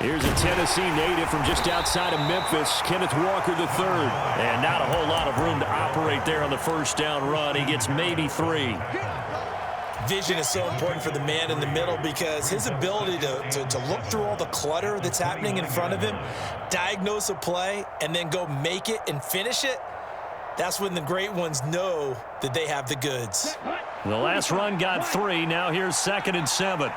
Here's a Tennessee native from just outside of Memphis, Kenneth Walker III. And not a whole lot of room to operate there on the first down run. He gets maybe 3. Vision is so important for the man in the middle because his ability to look through all the clutter that's happening in front of him, diagnose a play, and then go make it and finish it, that's when the great ones know that they have the goods. The last run got 3. Now here's 2nd and 7.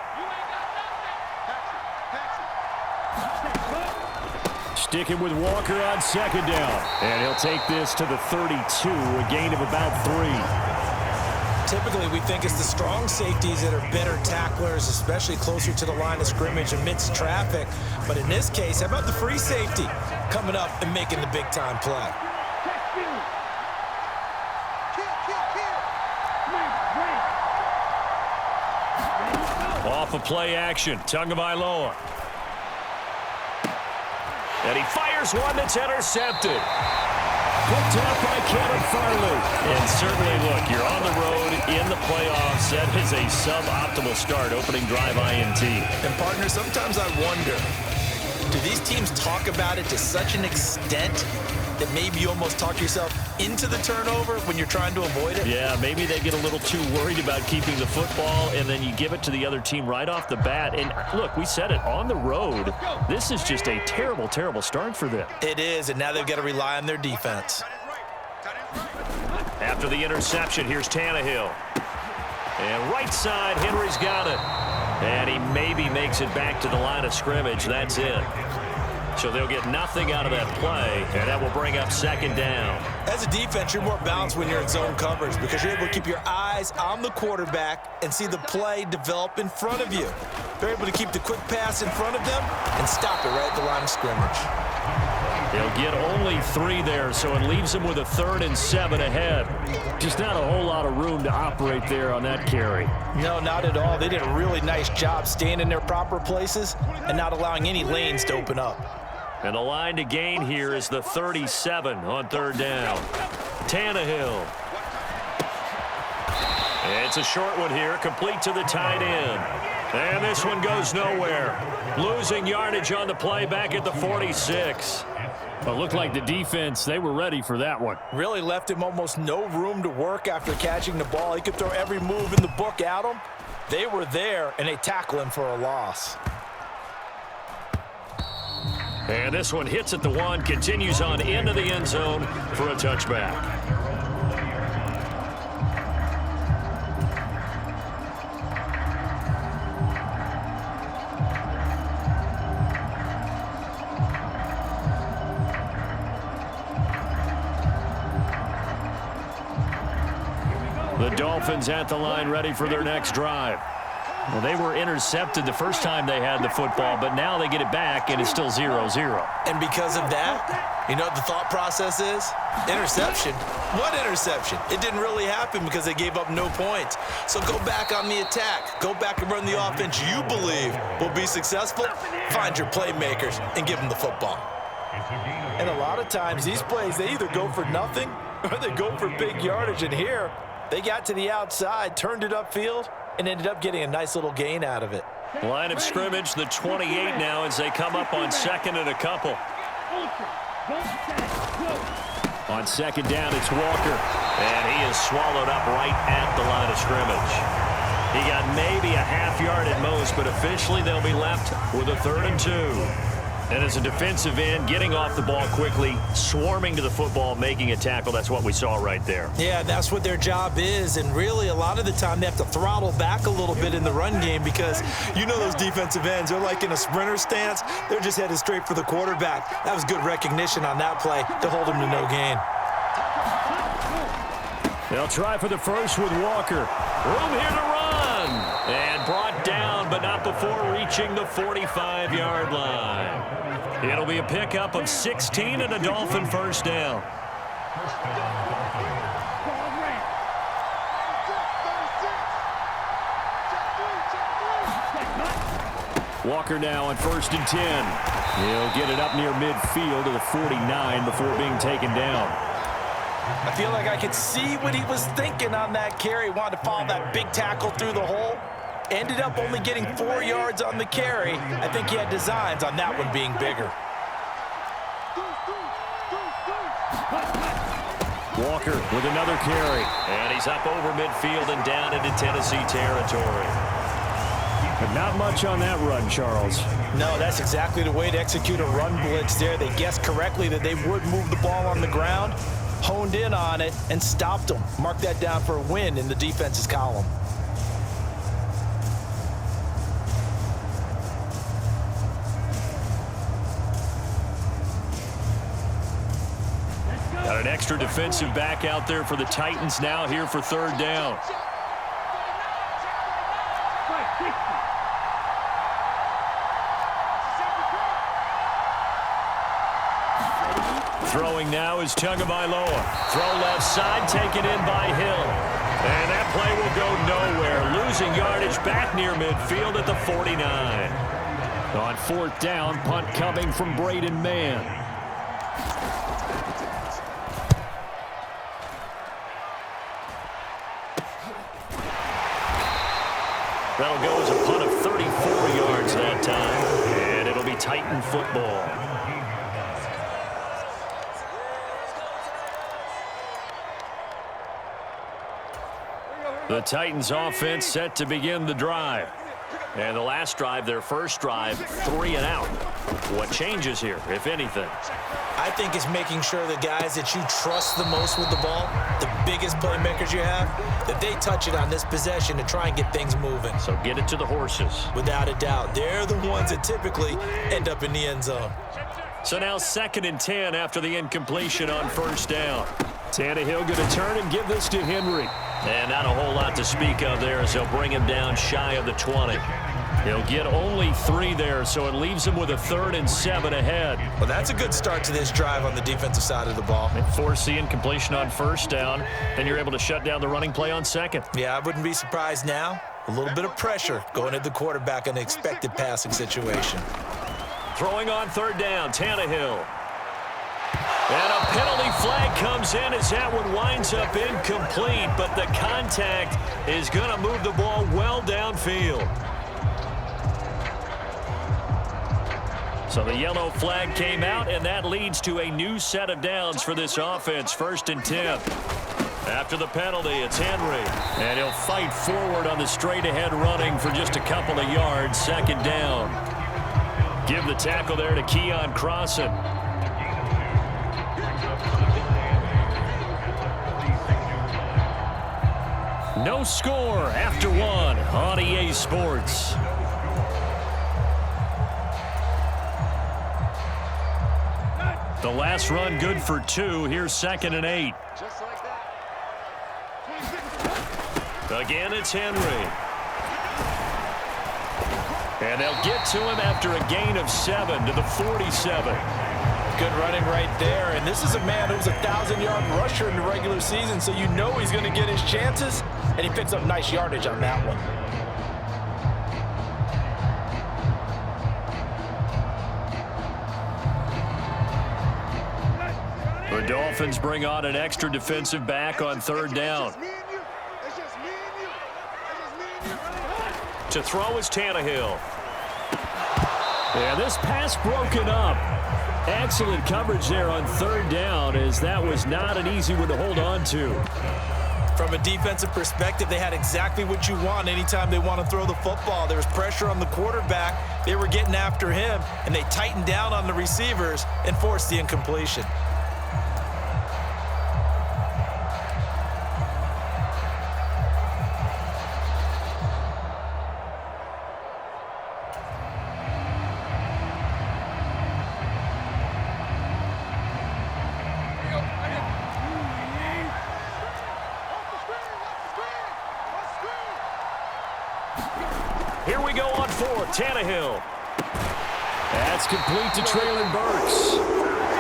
Sticking with Walker on 2nd down. And he'll take this to the 32, a gain of about 3. Typically, we think it's the strong safeties that are better tacklers, especially closer to the line of scrimmage amidst traffic. But in this case, how about the free safety coming up and making the big-time play? Off of play action, Tagovailoa. And he fires one that's intercepted. Picked out by Kevin Farley. And certainly, look, you're on the road in the playoffs. That is a suboptimal start, opening drive INT. And, partner, sometimes I wonder, do these teams talk about it to such an extent that maybe you almost talk yourself into the turnover when you're trying to avoid it? Yeah, maybe they get a little too worried about keeping the football, and then you give it to the other team right off the bat. And, look, we said it, on the road, this is just a terrible, terrible start for them. It is, and now they've got to rely on their defense. After the interception, here's Tannehill. And right side, Henry's got it. And he maybe makes it back to the line of scrimmage. That's it. So they'll get nothing out of that play, and that will bring up 2nd down. As a defense, you're more balanced when you're in zone coverage because you're able to keep your eyes on the quarterback and see the play develop in front of you. They're able to keep the quick pass in front of them and stop it right at the line of scrimmage. They'll get only 3 there, so it leaves them with a 3rd and 7 ahead. Just not a whole lot of room to operate there on that carry. No, not at all. They did a really nice job staying in their proper places and not allowing any lanes to open up. And the line to gain here is the 37 on 3rd down. Tannehill. It's a short one here, complete to the tight end. And this one goes nowhere. Losing yardage on the play back at the 46. Well, it looked like the defense, they were ready for that one. Really left him almost no room to work after catching the ball. He could throw every move in the book at him. They were there, and they tackle him for a loss. And this one hits at the 1, continues on into the end zone for a touchback. The Dolphins at the line ready for their next drive. Well, they were intercepted the first time they had the football, but now they get it back, and it's still 0-0. And because of that, you know what the thought process is? Interception. What interception? It didn't really happen because they gave up no points. So go back on the attack. Go back and run the offense you believe will be successful. Find your playmakers and give them the football. And a lot of times, these plays, they either go for nothing or they go for big yardage. And here, they got to the outside, turned it upfield, and ended up getting a nice little gain out of it. Line of scrimmage, the 28 now as they come up on 2nd and a couple. On 2nd down, it's Walker. And he is swallowed up right at the line of scrimmage. He got maybe a half yard at most, but officially they'll be left with a 3rd and 2. And as a defensive end, getting off the ball quickly, swarming to the football, making a tackle, that's what we saw right there. Yeah, that's what their job is. And really, a lot of the time, they have to throttle back a little bit in the run game because you know those defensive ends, they're like in a sprinter stance. They're just headed straight for the quarterback. That was good recognition on that play to hold him to no gain. They'll try for the first with Walker. Room here to run. And brought down, but not before reaching the 45-yard line. It'll be a pickup of 16 and a Dolphin first down. Walker now on 1st and 10. He'll get it up near midfield to the 49 before being taken down. I feel like I could see what he was thinking on that carry. Wanted to follow that big tackle through the hole. Ended up only getting 4 yards on the carry. I think he had designs on that one being bigger. Walker with another carry. And he's up over midfield and down into Tennessee territory. But not much on that run, Charles. No, that's exactly the way to execute a run blitz there. They guessed correctly that they would move the ball on the ground, honed in on it, and stopped them. Mark that down for a win in the defense's column. Got an extra defensive back out there for the Titans now here for third down. Throwing now is Tagovailoa. Throw left side, taken in by Hill. And that play will go nowhere. Losing yardage back near midfield at the 49. On fourth down, punt coming from Braden Mann. That'll go as a punt of 34 yards that time. And it'll be Titan football. The Titans offense set to begin the drive. And the last drive, their first drive, 3 and out. What changes here, if anything? I think it's making sure the guys that you trust the most with the ball, the biggest playmakers you have, that they touch it on this possession to try and get things moving. So get it to the horses. Without a doubt. They're the ones that typically end up in the end zone. So now 2nd and 10 after the incompletion on first down. Tannehill going to turn and give this to Henry. And not a whole lot to speak of there as they'll bring him down shy of the 20. He'll get only 3 there, so it leaves him with a 3rd and 7 ahead. Well, that's a good start to this drive on the defensive side of the ball. They force the incompletion on first down, then you're able to shut down the running play on second. Yeah, I wouldn't be surprised now. A little bit of pressure going at the quarterback in an expected passing situation. Throwing on third down, Tannehill. And a penalty flag comes in as that one winds up incomplete, but the contact is going to move the ball well downfield. So the yellow flag came out, and that leads to a new set of downs for this offense. 1st and 10. After the penalty, it's Henry. And he'll fight forward on the straight-ahead running for just a couple of yards. 2nd down. Give the tackle there to Keon Crossan. No score after 1 on EA Sports. The last run good for 2. Here's 2nd and 8. Again, it's Henry. And they'll get to him after a gain of 7 to the 47. Good running right there. And this is a man who's a 1,000-yard rusher in the regular season, so you know he's going to get his chances, and he picks up nice yardage on that one. The Dolphins bring on an extra defensive back on third down. To throw is Tannehill. Yeah, this pass broken up. Excellent coverage there on third down, as that was not an easy one to hold on to. From a defensive perspective, they had exactly what you want anytime they want to throw the football. There was pressure on the quarterback. They were getting after him, and they tightened down on the receivers and forced the incompletion. Here we go on 4th. Tannehill. That's complete to Traylon Burks.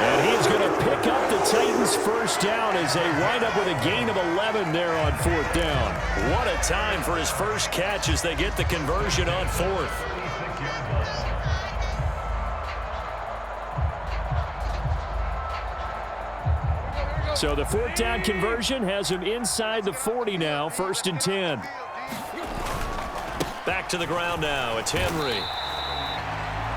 And he's going to pick up the Titans' first down as they wind up with a gain of 11 there on 4th down. What a time for his first catch as they get the conversion on 4th. So the 4th down conversion has him inside the 40 now, 1st and 10. Back to the ground now. It's Henry.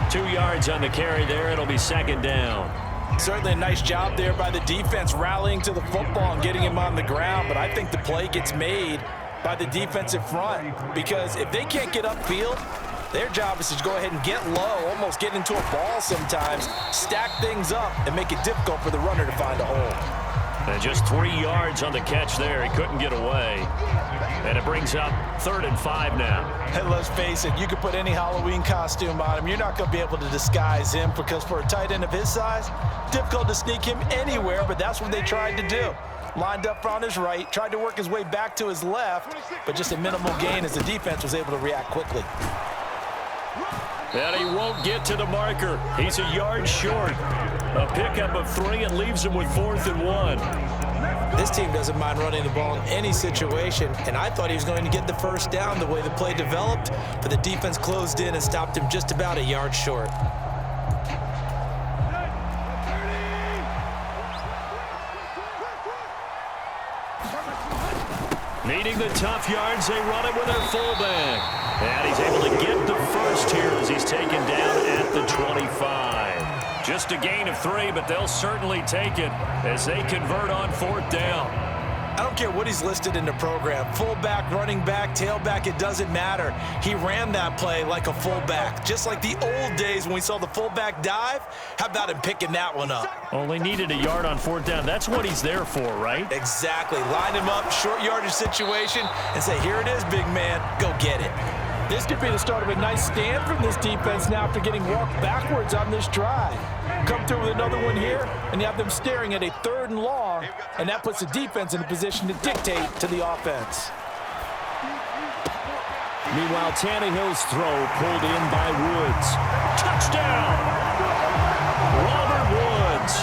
2 yards on the carry there. It'll be second down. Certainly a nice job there by the defense rallying to the football and getting him on the ground, but I think the play gets made by the defensive front because if they can't get upfield, their job is to go ahead and get low, almost get into a ball sometimes, stack things up, and make it difficult for the runner to find a hole. And just 3 yards on the catch there. He couldn't get away. And it brings up 3rd and 5 now. And let's face it, you could put any Halloween costume on him. You're not going to be able to disguise him because for a tight end of his size, difficult to sneak him anywhere, but that's what they tried to do. Lined up on his right, tried to work his way back to his left, but just a minimal gain as the defense was able to react quickly. And he won't get to the marker. He's a yard short. A pickup of 3 and leaves him with 4th and 1. This team doesn't mind running the ball in any situation, and I thought he was going to get the first down the way the play developed, but the defense closed in and stopped him just about a yard short. Needing the tough yards, they run it with their fullback. And he's able to get the first here as he's taken down at the 25. Just a gain of 3, but they'll certainly take it as they convert on 4th down. I don't care what he's listed in the program. Fullback, running back, tailback, it doesn't matter. He ran that play like a fullback, just like the old days when we saw the fullback dive. How about him picking that one up? Only needed a yard on 4th down. That's what he's there for, right? Exactly. Line him up, short yardage situation, and say, here it is, big man. Go get it. This could be the start of a nice stand from this defense now after getting walked backwards on this drive. Come through with another one here, and you have them staring at a 3rd and long, and that puts the defense in a position to dictate to the offense. Meanwhile, Tannehill's throw pulled in by Woods. Touchdown! Robert Woods,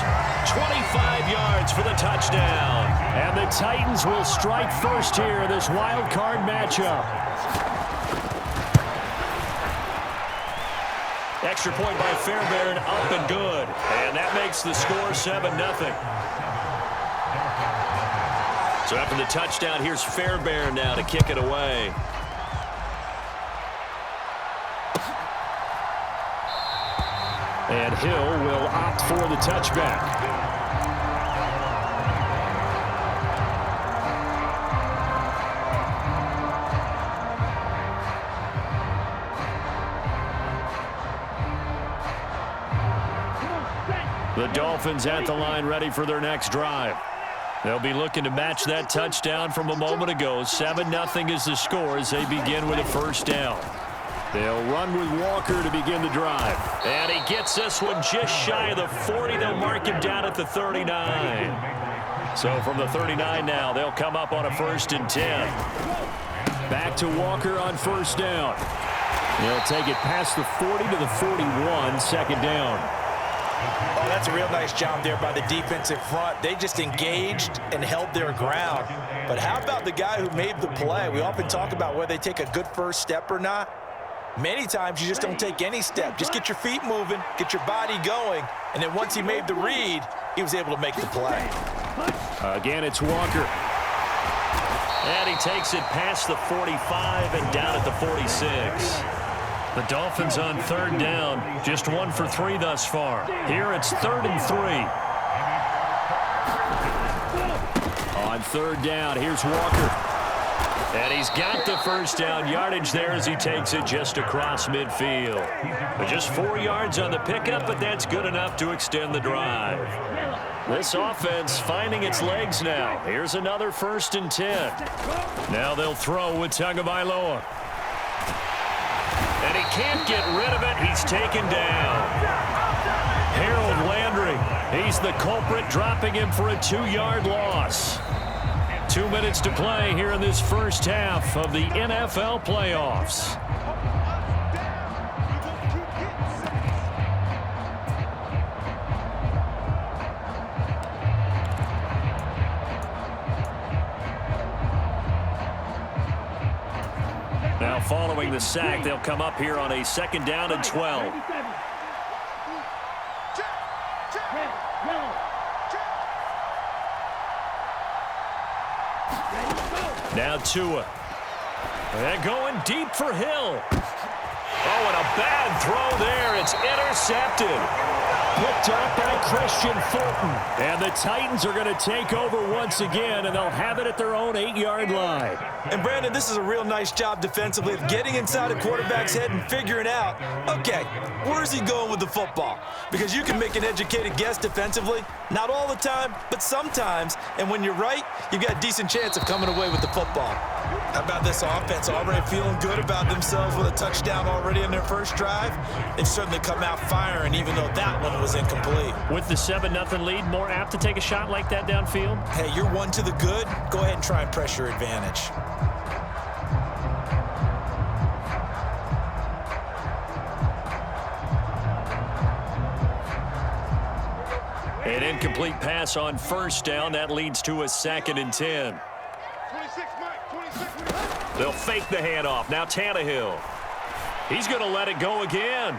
25 yards for the touchdown. And the Titans will strike first here in this wild card matchup. Extra point by Fairbairn, up and good. And that makes the score 7-0. So after the touchdown, here's Fairbairn now to kick it away. And Hill will opt for the touchback. The Dolphins at the line ready for their next drive. They'll be looking to match that touchdown from a moment ago. 7-0 is the score as they begin with a first down. They'll run with Walker to begin the drive. And he gets this one just shy of the 40. They'll mark him down at the 39. So from the 39 now, they'll come up on a 1st and 10. Back to Walker on first down. They'll take it past the 40 to the 41, second down. Oh, that's a real nice job there by the defensive front. They just engaged and held their ground. But how about the guy who made the play? We often talk about whether they take a good first step or not. Many times you just don't take any step. Just get your feet moving, get your body going, and then once he made the read, he was able to make the play. Again, it's Walker. And he takes it past the 45 and down at the 46. The Dolphins on 3rd down, just 1 for 3 thus far. Here it's 3rd and 3. On 3rd down, here's Walker. And he's got the first down yardage there as he takes it just across midfield. But just 4 yards on the pickup, but that's good enough to extend the drive. This offense finding its legs now. Here's another 1st and 10. Now they'll throw with Tagovailoa. And he can't get rid of it. He's taken down. Harold Landry, he's the culprit, dropping him for a 2-yard loss. 2 minutes to play here in this first half of the NFL playoffs. Now following the sack, they'll come up here on a 2nd down and 12. Now Tua. And going deep for Hill. Oh, and a bad throw there. It's intercepted. Picked up by Christian Fulton. And the Titans are going to take over once again, and they'll have it at their own 8-yard line. And, Brandon, this is a real nice job defensively of getting inside a quarterback's head and figuring out, okay, where's he going with the football? Because you can make an educated guess defensively, not all the time, but sometimes. And when you're right, you've got a decent chance of coming away with the football. How about this offense already feeling good about themselves with a touchdown already in their first drive? They've certainly come out firing, even though that one was incomplete. With the 7-0 lead, more apt to take a shot like that downfield? Hey, you're one to the good. Go ahead and try and press your advantage. An incomplete pass on first down. That leads to a 2nd and 10. They'll fake the handoff. Now Tannehill. He's going to let it go again.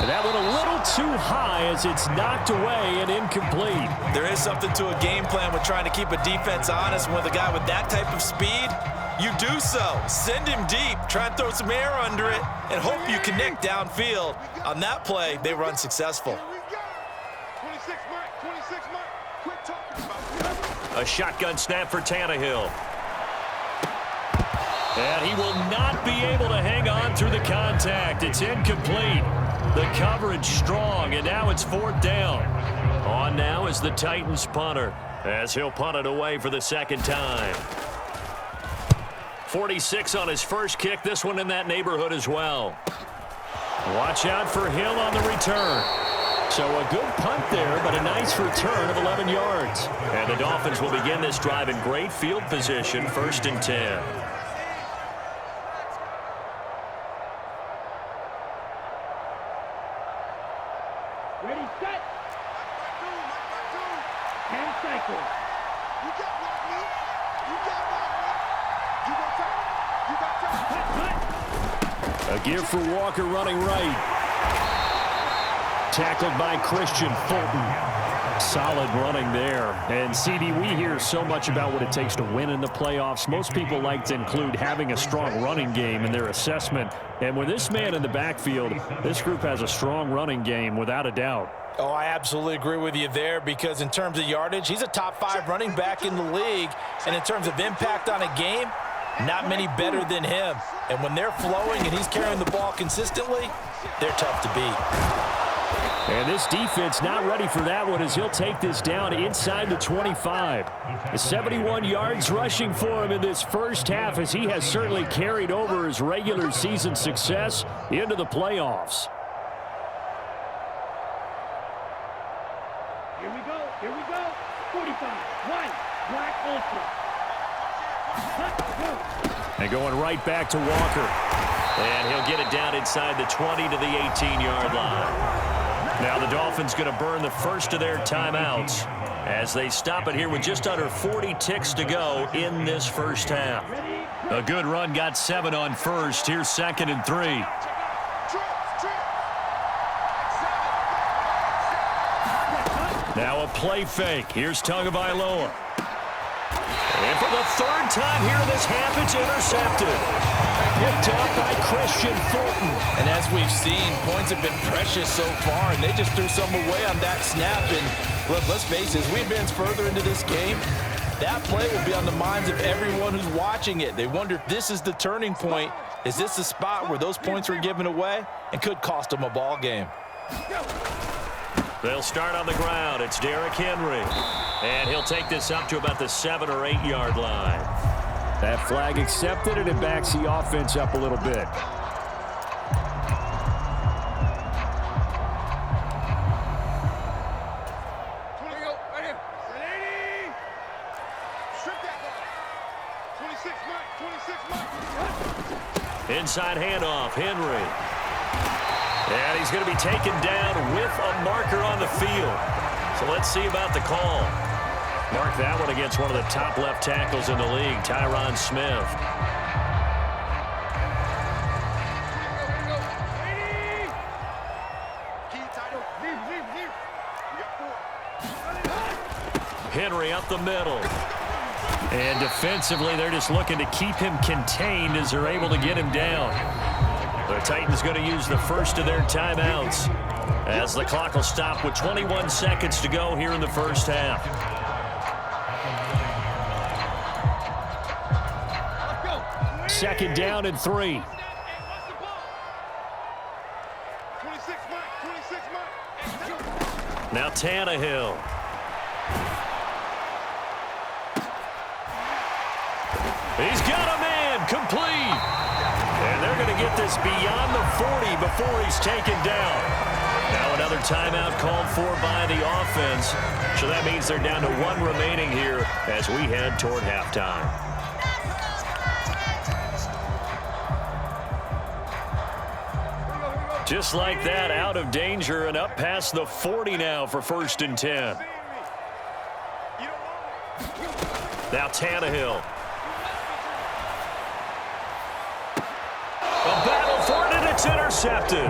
And that one a little too high as it's knocked away and incomplete. There is something to a game plan with trying to keep a defense honest. With a guy with that type of speed, you do so. Send him deep. Try and throw some air under it and hope you connect downfield. On that play, they run successful. A shotgun snap for Tannehill. And he will not be able to hang on through the contact. It's incomplete. The coverage strong, and now it's 4th down. On now is the Titans punter, as he'll punt it away for the 2nd time. 46 on his first kick, this one in that neighborhood as well. Watch out for Hill on the return. So a good punt there, but a nice return of 11 yards. And the Dolphins will begin this drive in great field position, 1st and 10. Ready, set. 10 cycles. You got block me. You got block me. You got time. A give for Walker running right. Tackled by Christian Fulton. Solid running there. And, CD, we hear so much about what it takes to win in the playoffs. Most people like to include having a strong running game in their assessment. And with this man in the backfield, this group has a strong running game without a doubt. Oh, I absolutely agree with you there, because in terms of yardage, he's a top 5 running back in the league. And in terms of impact on a game, not many better than him. And when they're flowing and he's carrying the ball consistently, they're tough to beat. And this defense not ready for that one as he'll take this down inside the 25. 71 yards rushing for him in this first half, as he has certainly carried over his regular season success into the playoffs. Here we go. 45. 1. Black ultra. And going right back to Walker. And he'll get it down inside the 20 to the 18-yard line. Now the Dolphins going to burn the first of their timeouts as they stop it here with just under 40 ticks to go in this first half. A good run, got 7 on first. Here's 2nd and 3. Now a play fake. Here's Tagovailoa. And for the 3rd time here in this half, it's intercepted. Picked up by Christian Fulton. And as we've seen, points have been precious so far, and they just threw some away on that snap. And look, let's face it, as we advance further into this game, that play will be on the minds of everyone who's watching it. They wonder if this is the turning point. Is this the spot where those points were given away and could cost them a ball game? They'll start on the ground. It's Derrick Henry. And he'll take this up to about the 7 or 8 yard line. That flag accepted, and it backs the offense up a little bit. Inside handoff, Henry. And he's going to be taken down with a marker on the field. So let's see about the call. Mark that one against one of the top left tackles in the league, Tyron Smith. Henry up the middle. And defensively, they're just looking to keep him contained as they're able to get him down. The Titans going to use the first of their timeouts as the clock will stop with 21 seconds to go here in the first half. Second down and 3. Now Tannehill. He's got a man complete. And they're going to get this beyond the 40 before he's taken down. Now another timeout called for by the offense. So that means they're down to 1 remaining here as we head toward halftime. Just like that, out of danger and up past the 40 now for 1st and 10. Now Tannehill. A battle for it, and it's intercepted.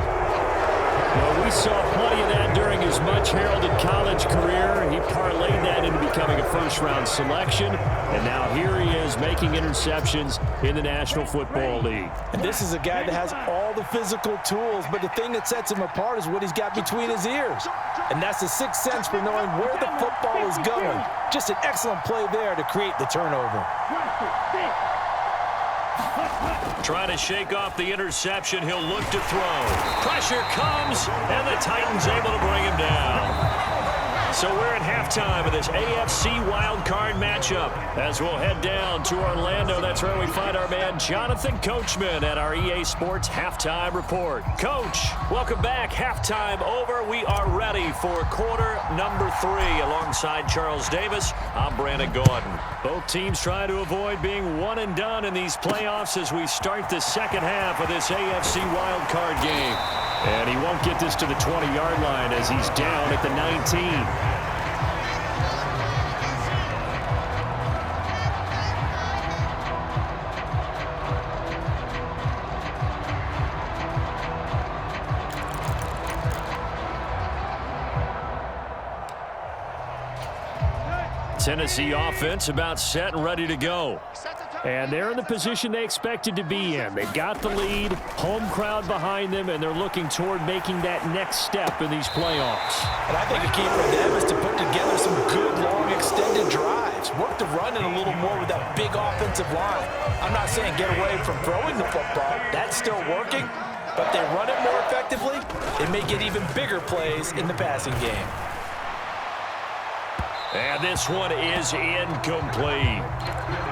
Well, we saw plenty of that during his much-heralded college career. He parlayed that into becoming a first-round selection, and now here he is making interceptions in the National Football League. And this is a guy that has all the physical tools, but the thing that sets him apart is what he's got between his ears. And that's the sixth sense for knowing where the football is going. Just an excellent play there to create the turnover. Trying to shake off the interception. He'll look to throw. Pressure comes, and the Titans able to bring him down. So we're at halftime of this AFC wildcard matchup as we'll head down to Orlando. That's where we find our man Jonathan Coachman at our EA Sports Halftime Report. Coach, welcome back. Halftime over. We are ready for quarter number 3. Alongside Charles Davis, I'm Brandon Gordon. Both teams trying to avoid being one and done in these playoffs as we start the second half of this AFC wildcard game. And he won't get this to the 20-yard line as he's down at the 19. Tennessee offense about set and ready to go. And they're in the position they expected to be in. They've got the lead, home crowd behind them, and they're looking toward making that next step in these playoffs. And I think the key for them is to put together some good, long, extended drives. Work the run in a little more with that big offensive line. I'm not saying get away from throwing the football. That's still working. But they run it more effectively, they may get even bigger plays in the passing game. And this one is incomplete.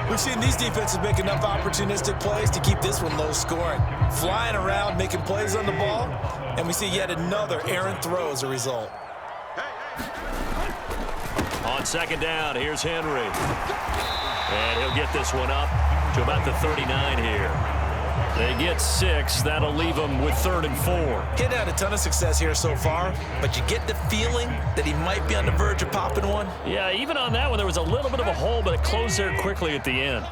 We've seen these defenses make enough opportunistic plays to keep this one low scoring. Flying around, making plays on the ball, and we see yet another errant throw as a result. On second down, here's Henry. And he'll get this one up to about the 39 here. They get 6. That'll leave them with 3rd and 4. He had a ton of success here so far, but you get the feeling that he might be on the verge of popping one. Yeah, even on that one, there was a little bit of a hole, but it closed there quickly at the end.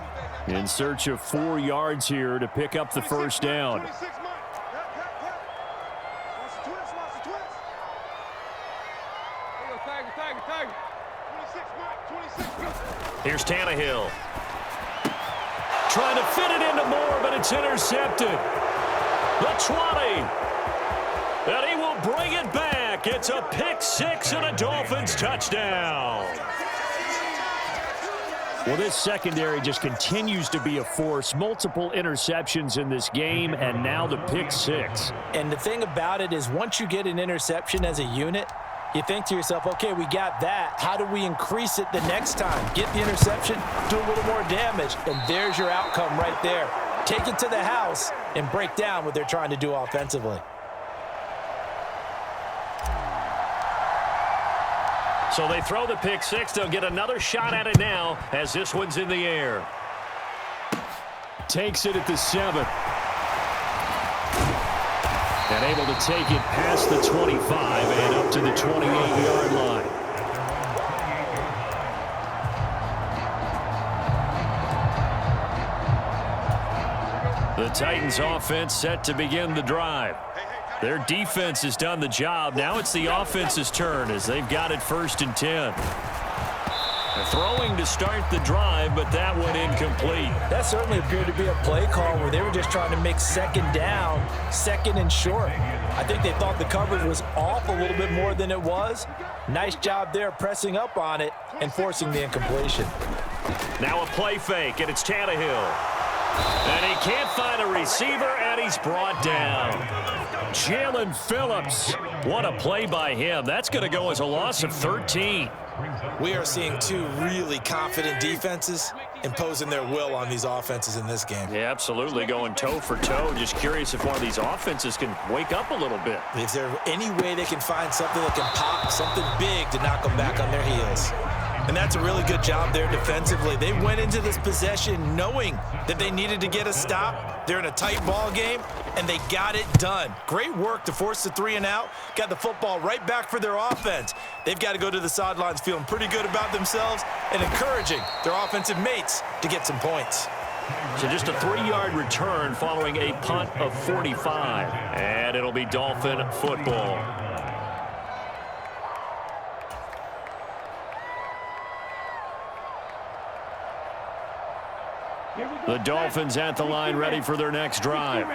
In search of 4 yards here to pick up the first down. Here's Tannehill. Trying to fit it into Moore, but it's intercepted. The 20. And he will bring it back. It's a pick 6 and a Dolphins touchdown. Well, this secondary just continues to be a force. Multiple interceptions in this game, and now the pick 6. And the thing about it is once you get an interception as a unit, you think to yourself, okay, we got that. How do we increase it the next time? Get the interception, do a little more damage, and there's your outcome right there. Take it to the house and break down what they're trying to do offensively. So they throw the pick 6. They'll get another shot at it now as this one's in the air. Takes it at the 7. And able to take it past the 25 and up to the 28-yard line. The Titans offense set to begin the drive. Their defense has done the job. Now it's the offense's turn as they've got it 1st and 10. Throwing to start the drive, but that one incomplete. That certainly appeared to be a play call where they were just trying to make second down, second and short. I think they thought the coverage was off a little bit more than it was. Nice job there pressing up on it and forcing the incompletion. Now a play fake, and it's Tannehill. And he can't find a receiver, and he's brought down. Jalen Phillips. What a play by him. That's going to go as a loss of 13. We are seeing two really confident defenses imposing their will on these offenses in this game. Yeah, absolutely, going toe for toe. Just curious if one of these offenses can wake up a little bit. Is there any way they can find something that can pop, something big to knock them back on their heels? And that's a really good job there defensively. They went into this possession knowing that they needed to get a stop. They're in a tight ball game, and they got it done. Great work to force the 3 and out. Got the football right back for their offense. They've got to go to the sidelines feeling pretty good about themselves and encouraging their offensive mates to get some points. So just a 3-yard return following a punt of 45. And it'll be Dolphin football. The Dolphins at the line ready for their next drive.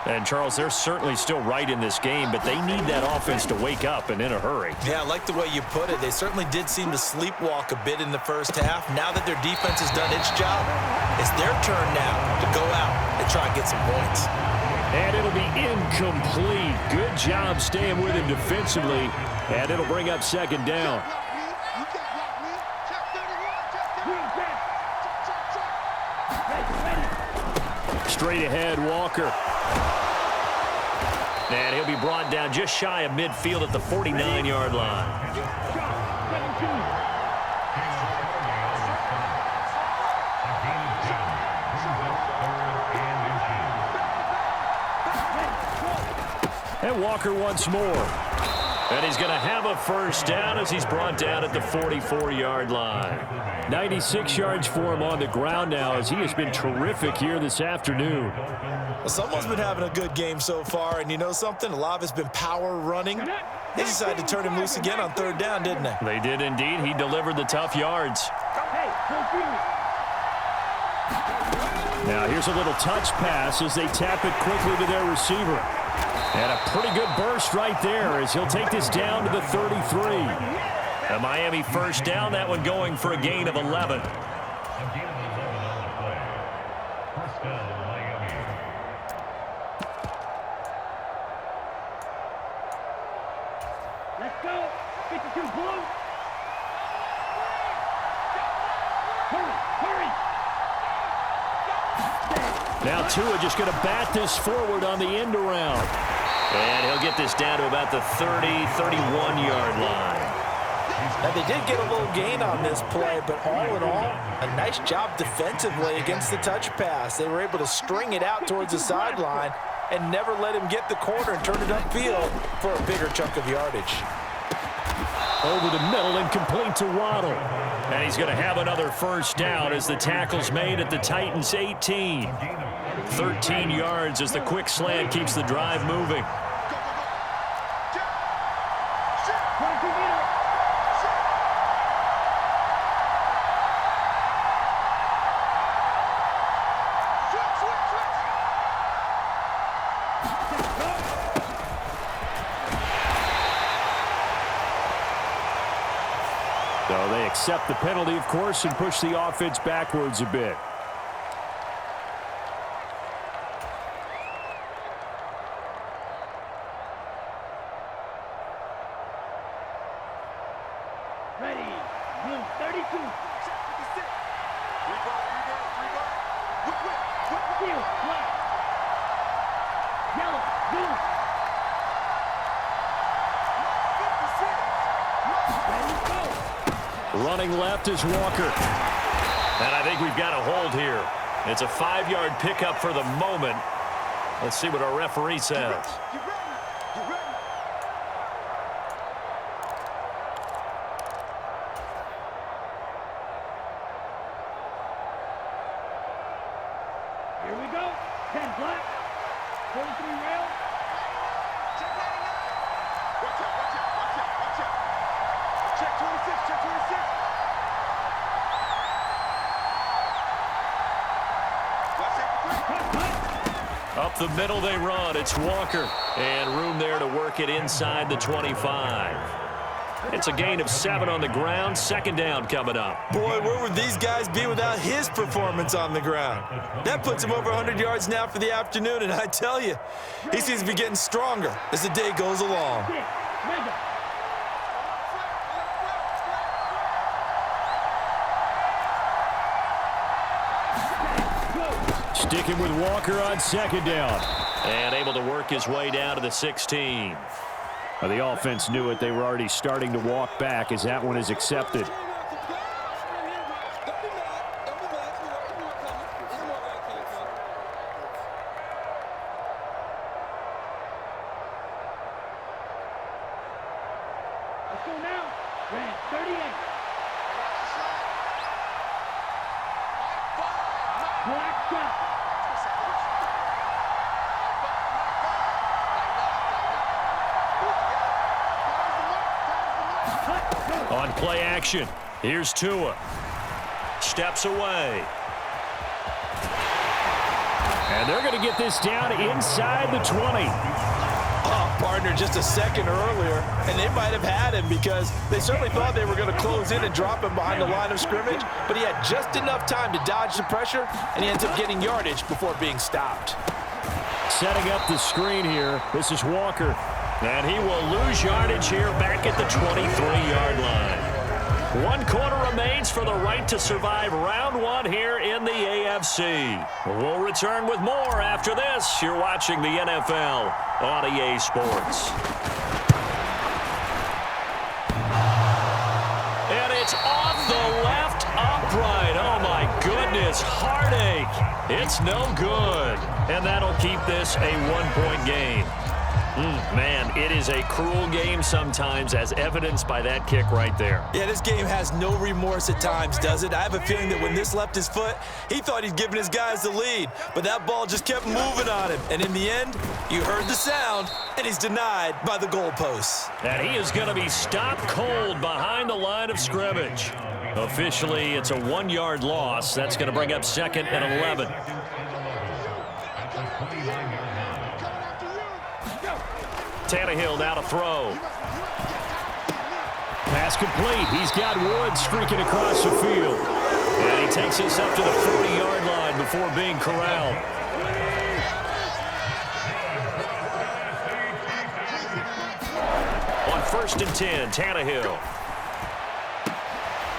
And, Charles, they're certainly still right in this game, but they need that offense to wake up and in a hurry. Yeah, I like the way you put it. They certainly did seem to sleepwalk a bit in the first half. Now that their defense has done its job, it's their turn now to go out and try and get some points. And it'll be incomplete. Good job staying with him defensively, and it'll bring up second down. Straight ahead, Walker. And he'll be brought down just shy of midfield at the 49-yard line. And Walker once more. And he's going to have a first down as he's brought down at the 44-yard line. 96 yards for him on the ground now as he has been terrific here this afternoon. Well, someone's been having a good game so far, and you know something? A lot of it's been power running. They decided to turn him loose again on third down, didn't they? They did indeed. He delivered the tough yards. Now here's a little touch pass as they tap it quickly to their receiver. And a pretty good burst right there as he'll take this down to the 33. A Miami first down, that one going for a gain of 11. Let's go. 52 blue. Hurry. Now Tua just going to bat this forward on the end around. And he'll get this down to about the 31-yard line. Now, they did get a little gain on this play, but all in all, a nice job defensively against the touch pass. They were able to string it out towards the sideline and never let him get the corner and turn it upfield for a bigger chunk of yardage. Over the middle and complete to Waddle. And he's going to have another first down as the tackle's made at the Titans' 18. 13 yards as the quick slant keeps the drive moving. So they accept the penalty, of course, and push the offense backwards a bit. Ready. Blue 32. Steel, black. Yellow, blue. Running left is Walker. And I think we've got a hold here. It's a 5-yard pickup for the moment. Let's see what our referee says. Here we go. 10 black. 43 rail. Watch out. Check 26. Up the middle they run. It's Walker. And room there to work it inside the 25. It's a gain of 7 on the ground. Second down coming up. Boy, where would these guys be without his performance on the ground? That puts him over 100 yards now for the afternoon, and I tell you, he seems to be getting stronger as the day goes along. Sticking with Walker on second down. And able to work his way down to the 16. Well, the offense knew it. They were already starting to walk back as that one is accepted. Let's go now. Red 38. Black shot. On play action, here's Tua. Steps away. And they're going to get this down inside the 20. Oh, partner, just a second earlier, and they might have had him because they certainly thought they were going to close in and drop him behind the line of scrimmage, but he had just enough time to dodge the pressure, and he ends up getting yardage before being stopped. Setting up the screen here. This is Walker. And he will lose yardage here back at the 23-yard line. 1 quarter remains for the right to survive round 1 here in the AFC. We'll return with more after this. You're watching the NFL on EA Sports. And it's off the left upright. Oh, my goodness. Heartache. It's no good. And that'll keep this a 1-point game. Man, it is a cruel game sometimes, as evidenced by that kick right there. Yeah, this game has no remorse at times, does it? I have a feeling that when this left his foot, he thought he'd given his guys the lead, but that ball just kept moving on him. And in the end, you heard the sound, and he's denied by the goalposts. And he is going to be stopped cold behind the line of scrimmage. Officially, it's a 1-yard loss. That's going to bring up 2nd and 11. Tannehill now to throw. Pass complete. He's got Woods streaking across the field. And he takes us up to the 40-yard line before being corralled. On 1st and 10, Tannehill.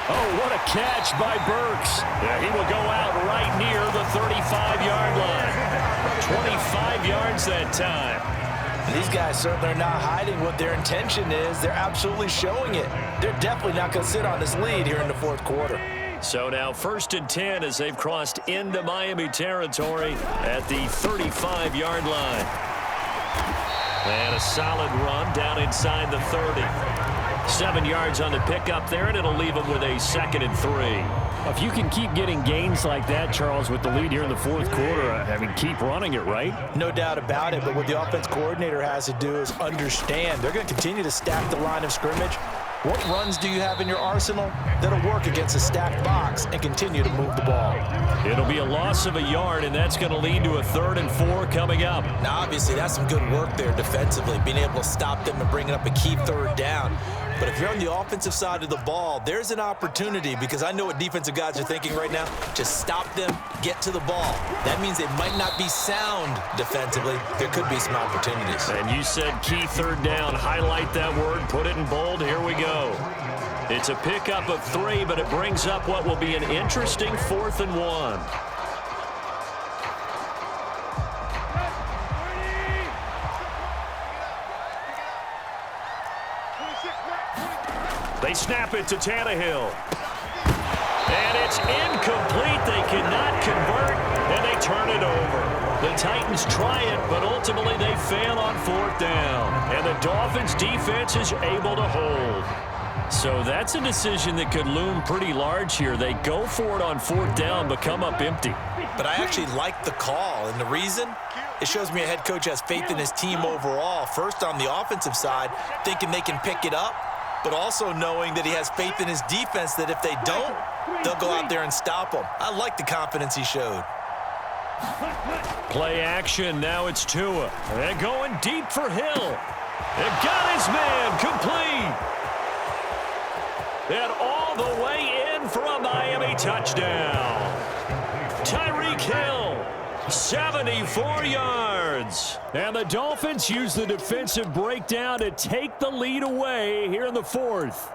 Oh, what a catch by Burks. Yeah, he will go out right near the 35-yard line. 25 yards that time. These guys certainly are not hiding what their intention is. They're absolutely showing it. They're definitely not going to sit on this lead here in the 4th quarter. So now 1st and 10 as they've crossed into Miami territory at the 35-yard line. And a solid run down inside the 30. 7 yards on the pickup there, and it'll leave them with a 2nd and 3. If you can keep getting gains like that, Charles, with the lead here in the 4th quarter, I mean, keep running it, right? No doubt about it, but what the offense coordinator has to do is understand they're going to continue to stack the line of scrimmage. What runs do you have in your arsenal that'll work against a stacked box and continue to move the ball? It'll be a loss of a yard, and that's going to lead to a 3rd and 4 coming up. Now, obviously, that's some good work there defensively, being able to stop them and bringing up a key 3rd down. But if you're on the offensive side of the ball, there's an opportunity, because I know what defensive guys are thinking right now. Just stop them, get to the ball. That means they might not be sound defensively. There could be some opportunities. And you said key 3rd down. Highlight that word, put it in bold. Here we go. It's a pickup of 3, but it brings up what will be an interesting 4th and 1. They snap it to Tannehill. And it's incomplete. They cannot convert, and they turn it over. The Titans try it, but ultimately they fail on 4th down. And the Dolphins' defense is able to hold. So that's a decision that could loom pretty large here. They go for it on 4th down, but come up empty. But I actually like the call, and the reason? It shows me a head coach has faith in his team overall. First, on the offensive side, thinking they can pick it up, but also knowing that he has faith in his defense that if they don't, they'll go out there and stop them. I like the confidence he showed. Play action. Now it's Tua. And going deep for Hill. And got his man complete. And all the way in for a Miami touchdown. Tyreek Hill, 74 yards. And the Dolphins use the defensive breakdown to take the lead away here in the fourth.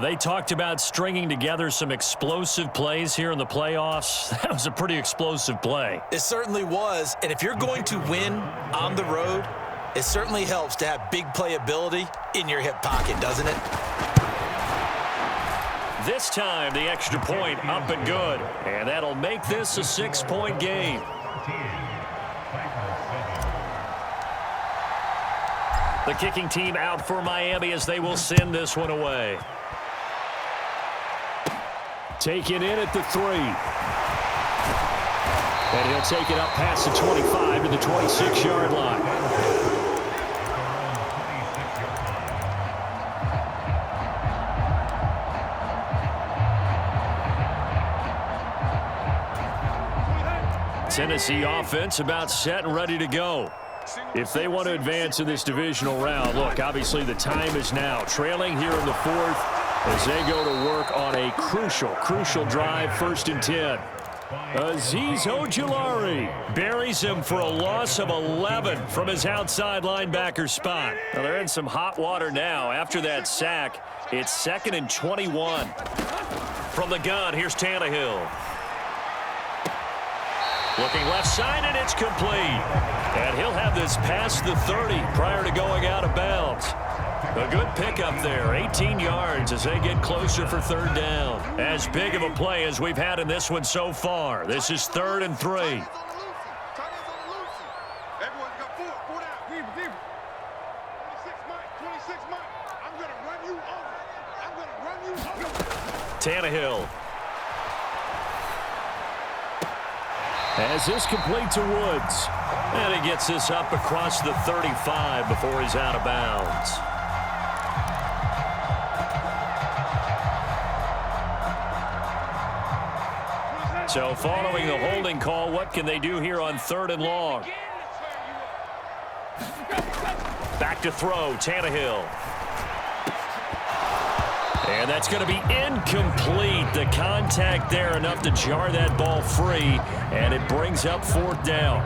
They talked about stringing together some explosive plays here in the playoffs. That was a pretty explosive play. It certainly was. And if you're going to win on the road, it certainly helps to have big playability in your hip pocket, doesn't it? This time, the extra point up and good. And that'll make this a 6-point game. The kicking team out for Miami as they will send this one away. Taken in at the 3. And he'll take it up past the 25 to the 26-yard line. Tennessee offense about set and ready to go. If they want to advance in this divisional round, look, obviously the time is now. Trailing here in the fourth as they go to work on a crucial drive, 1st and 10. Azeez Ojulari buries him for a loss of 11 from his outside linebacker spot. Now they're in some hot water now. After that sack, it's 2nd and 21. From the gun, here's Tannehill. Looking left side, and it's complete. And he'll have this past the 30 prior to going out of bounds. A good pickup there, 18 yards as they get closer for 3rd down. As big of a play as we've had in this one so far. This is 3rd and 3. Everyone's got 4 down. Deep. 26 Mike. I'm going to run you over. Tannehill. As this complete to Woods. And he gets this up across the 35 before he's out of bounds. So following the holding call, what can they do here on 3rd and long? Back to throw, Tannehill. And that's going to be incomplete. The contact there enough to jar that ball free, and it brings up 4th down.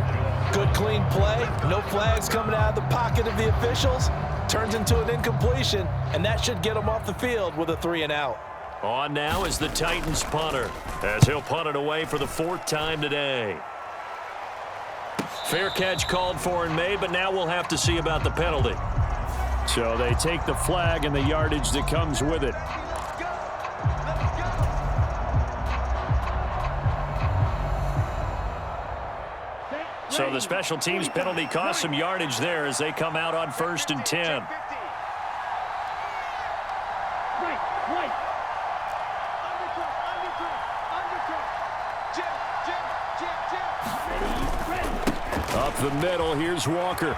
Good, clean play. No flags coming out of the pocket of the officials. Turns into an incompletion, and that should get them off the field with a 3 and out. On now is the Titans punter, as he'll punt it away for the 4th time today. Fair catch called for and made, but now we'll have to see about the penalty. So they take the flag and the yardage that comes with it. So the special teams penalty cost some yardage there as they come out on 1st and 10. Up the middle, here's Walker.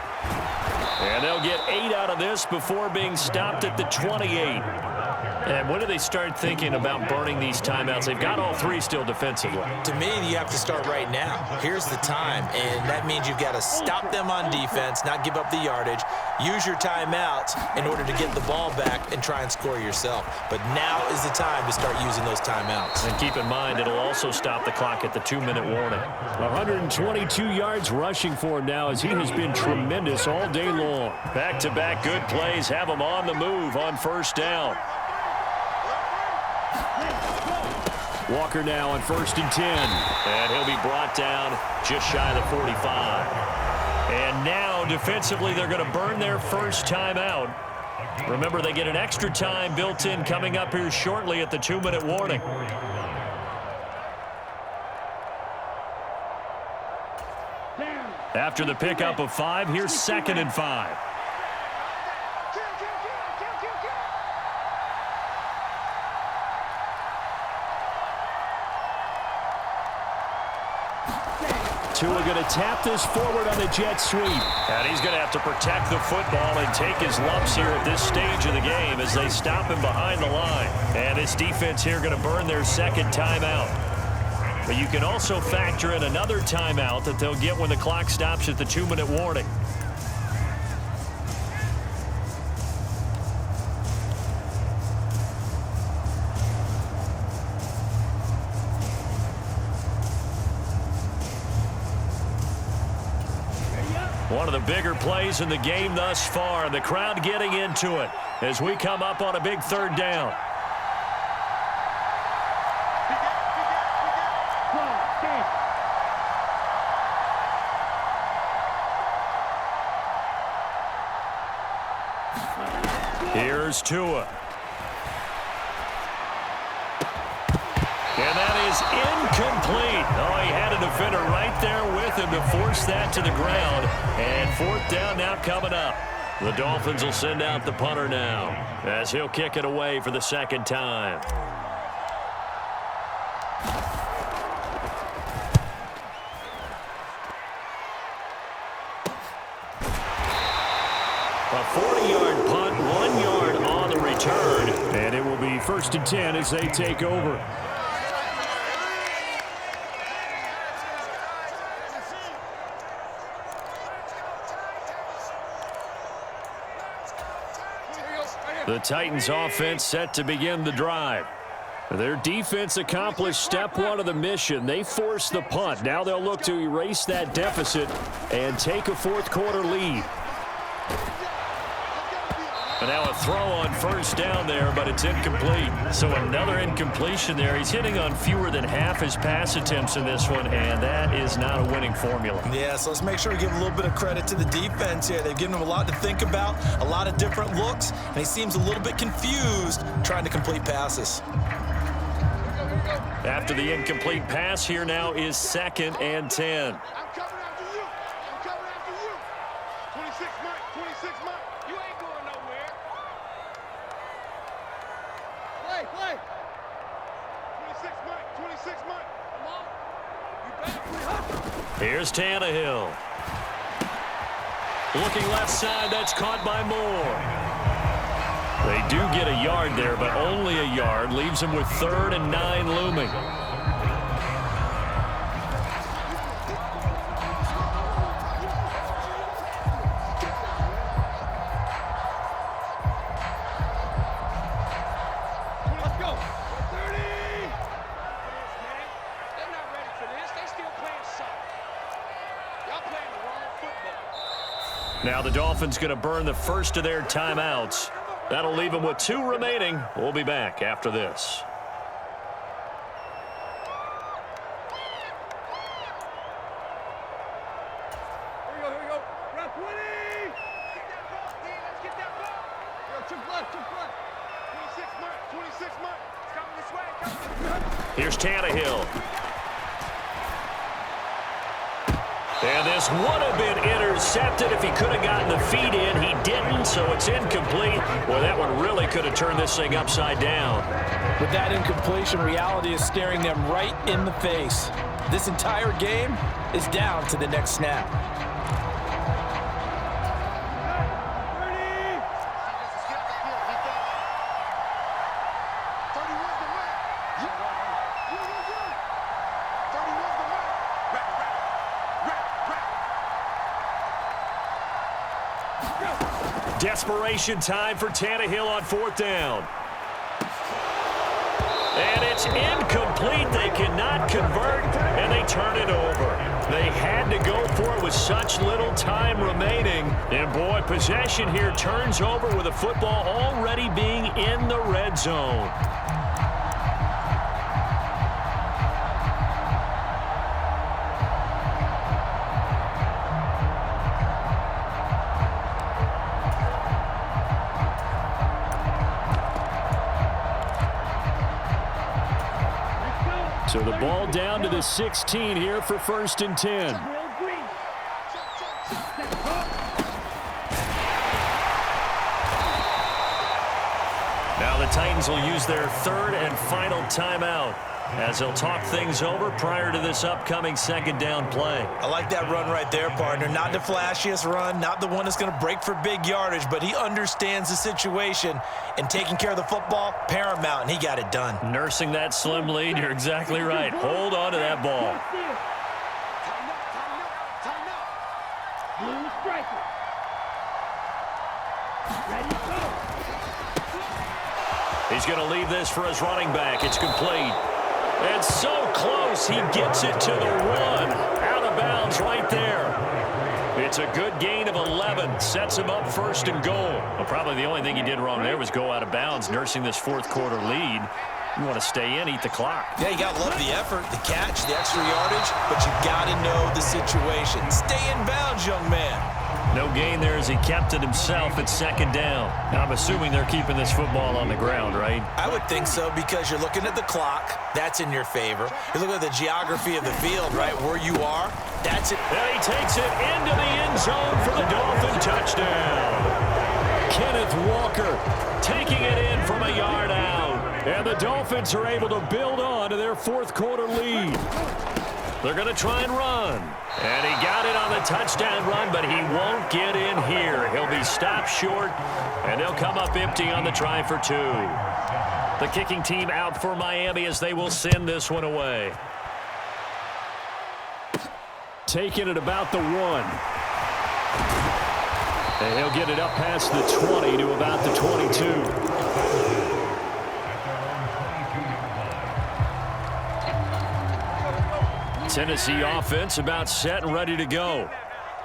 And they'll get 8 out of this before being stopped at the 28. And when do they start thinking about burning these timeouts? They've got all 3 still defensively. To me, you have to start right now. Here's the time, and that means you've got to stop them on defense, not give up the yardage, use your timeouts in order to get the ball back and try and score yourself. But now is the time to start using those timeouts. And keep in mind, it'll also stop the clock at the 2-minute warning. 122 yards rushing for him now as he has been tremendous all day long. Back-to-back good plays have him on the move on 1st down. Walker now on 1st and 10. And he'll be brought down just shy of the 45. And now, defensively, they're going to burn their first timeout. Remember, they get an extra time built in coming up here shortly at the 2-minute warning. After the pickup of 5, here's 2nd and 5. Tua going to tap this forward on the jet sweep. And he's going to have to protect the football and take his lumps here at this stage of the game as they stop him behind the line. And this defense here going to burn their 2nd timeout. But you can also factor in another timeout that they'll get when the clock stops at the 2-minute warning. One of the bigger plays in the game thus far. The crowd getting into it as we come up on a big 3rd down. Here's Tua. And that is incomplete. Oh, he had a defender right there with him to force that to the ground. And 4th down now coming up. The Dolphins will send out the punter now as he'll kick it away for the 2nd time. A 40-yard punt, 1 yard on the return. And it will be 1st and 10 as they take over. The Titans offense set to begin the drive. Their defense accomplished step 1 of the mission. They forced the punt. Now they'll look to erase that deficit and take a 4th quarter lead. And now a throw on 1st down there, but it's incomplete. So another incompletion there. He's hitting on fewer than half his pass attempts in this one, and that is not a winning formula. Yeah, so let's make sure we give a little bit of credit to the defense here. They've given him a lot to think about, a lot of different looks, and he seems a little bit confused trying to complete passes. After the incomplete pass, here now is 2nd and 10. I'm coming after you. I'm coming after you. 26 Mike. 26 Mike. You ain't going nowhere. Play. 26 Mike. 26 Mike. Come on. You better. Here's Tannehill. Looking left side, that's caught by Moore. They do get a yard there, but only a yard. Leaves them with 3rd and 9 looming. Let's go. 30. They're not ready for this. They still playing soccer. Y'all playing the wrong football. Now the Dolphins going to burn the first of their timeouts. That'll leave them with 2 remaining. We'll be back after this. Here we go. Rep 20. Get that ball, D. Let's get that ball. Yo, took left. 26 Mike. It's coming this way. Here's Tannehill. And this would have been intercepted if he could have gotten the feet in. He didn't, so it's incomplete. Well, that one really could have turned this thing upside down. With that incompletion, reality is staring them right in the face. This entire game is down to the next snap. 30. Desperation time for Tannehill on 4th down. And it's incomplete. They cannot convert, and they turn it over. They had to go for it with such little time remaining. And, boy, possession here turns over with the football already being in the red zone. So the ball down to the 16 here for 1st and 10. Now the Titans will use their 3rd and final timeout. as he'll talk things over prior to this upcoming second down play. I like that run right there, partner. Not the flashiest run, not the one that's going to break for big yardage, but he understands the situation, and taking care of the football, paramount, and he got it done. Nursing that slim lead, you're exactly right. Hold on to that ball. Blue striker. Ready, go. He's going to leave this for his running back. It's complete. And so close, he gets it to the one. Out of bounds right there. It's a good gain of 11. Sets him up first and goal. Well, probably the only thing he did wrong there was go out of bounds, nursing this fourth quarter lead. You want to stay in, eat the clock. Yeah, you got to love the effort, the catch, the extra yardage, but you got to know the situation. Stay in bounds, young man. No gain there as he kept it himself at second down. Now, I'm assuming they're keeping this football on the ground, right? I would think so, because you're looking at the clock. That's in your favor. You're looking at the geography of the field, right, where you are. That's it. And he takes it into the end zone for the Dolphin touchdown. Kenneth Walker taking it in from a yard out. And the Dolphins are able to build on to their fourth quarter lead. They're going to try and run. And he got it on the touchdown run, but he won't get in here. He'll be stopped short, and they'll come up empty on the try for two. The kicking team out for Miami as they will send this one away. Taking it about the one. And he'll get it up past the 20 to about the 22. Tennessee offense about set and ready to go.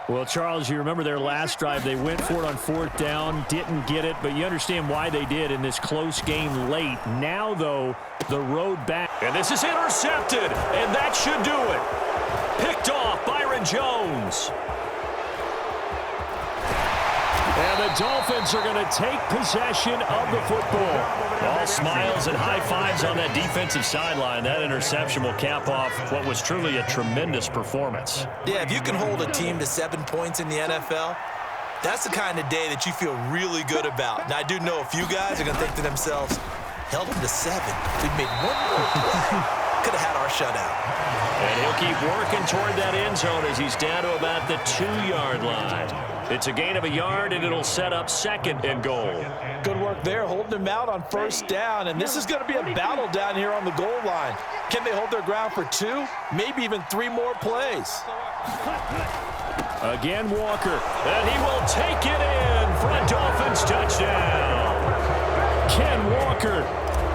Well, Charles, you remember their last drive. They went for it on fourth down, didn't get it, but you understand why they did in this close game late. Now, though, the road back. And this is intercepted, and that should do it. Picked off Byron Jones. And the Dolphins are going to take possession of the football. All smiles and high fives on that defensive sideline. That interception will cap off what was truly a tremendous performance. Yeah, if you can hold a team to 7 points in the NFL, that's the kind of day that you feel really good about. And I do know a few guys are going to think to themselves, held them to 7. We made one more play. Could have had our shutout. And he'll keep working toward that end zone as he's down to about the 2-yard line. It's a gain of a yard, and it'll set up second and goal. Good work there, holding him out on first down. And this is going to be a battle down here on the goal line. Can they hold their ground for 2, maybe even 3 more plays? Again, Walker. And he will take it in for a Dolphins touchdown. Ken Walker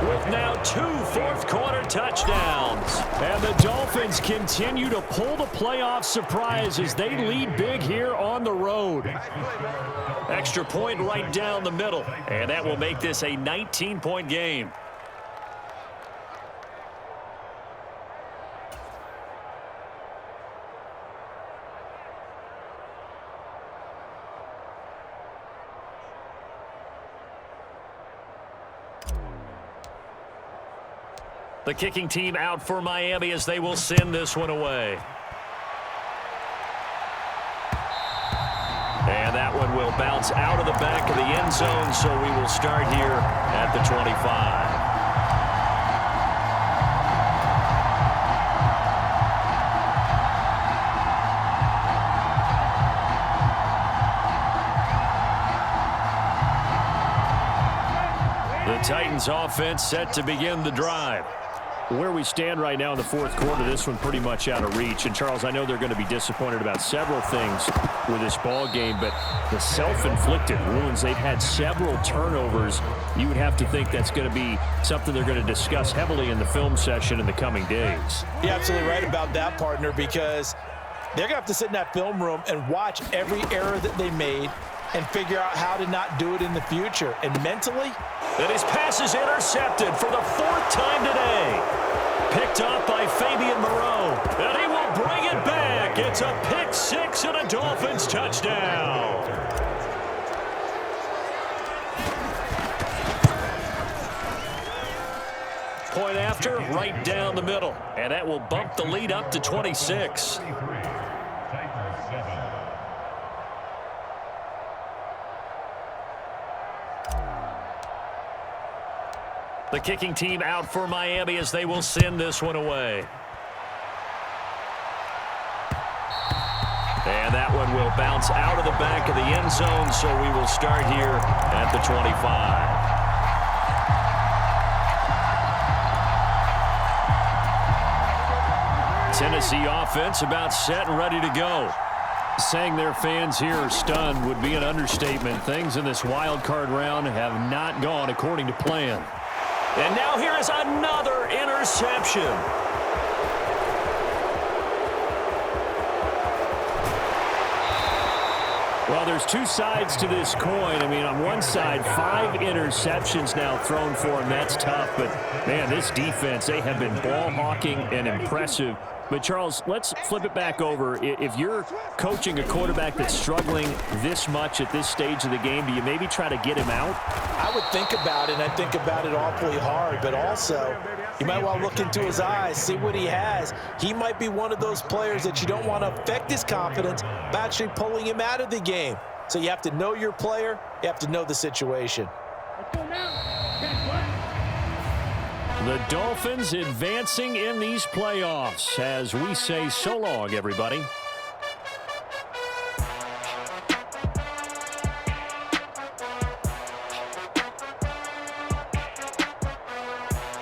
with now 2 fourth-quarter touchdowns. And the Dolphins continue to pull the playoff surprise as they lead big here on the road. Extra point right down the middle, and that will make this a 19-point game. The kicking team out for Miami as they will send this one away. And that one will bounce out of the back of the end zone, so we will start here at the 25. The Titans offense set to begin the drive. Where we stand right now in the fourth quarter, this one pretty much out of reach. And, Charles, I know they're going to be disappointed about several things with this ball game, but the self-inflicted wounds, they've had several turnovers. You would have to think that's going to be something they're going to discuss heavily in the film session in the coming days. You're absolutely right about that, partner, because they're going to have to sit in that film room and watch every error that they made and figure out how to not do it in the future. And mentally, and his pass is intercepted for the 4th time today. Picked off by Fabian Moreau. And he will bring it back. It's a pick 6 and a Dolphins touchdown. Point after, right down the middle. And that will bump the lead up to 26. The kicking team out for Miami as they will send this one away. And that one will bounce out of the back of the end zone, so we will start here at the 25. Tennessee offense about set and ready to go. Saying their fans here are stunned would be an understatement. Things in this wild card round have not gone according to plan. And now here is another interception. Well, there's two sides to this coin. I mean, on one side, 5 interceptions now thrown for him. That's tough. But, man, this defense, they have been ball hawking and impressive. But, Charles, let's flip it back over. If you're coaching a quarterback that's struggling this much at this stage of the game, do you maybe try to get him out? I would think about it, and I think about it awfully hard. But also, you might want to look into his eyes, see what he has. He might be one of those players that you don't want to affect his confidence by actually pulling him out of the game. So you have to know your player. You have to know the situation. Let's go now. 10 black. The Dolphins advancing in these playoffs as we say so long, everybody.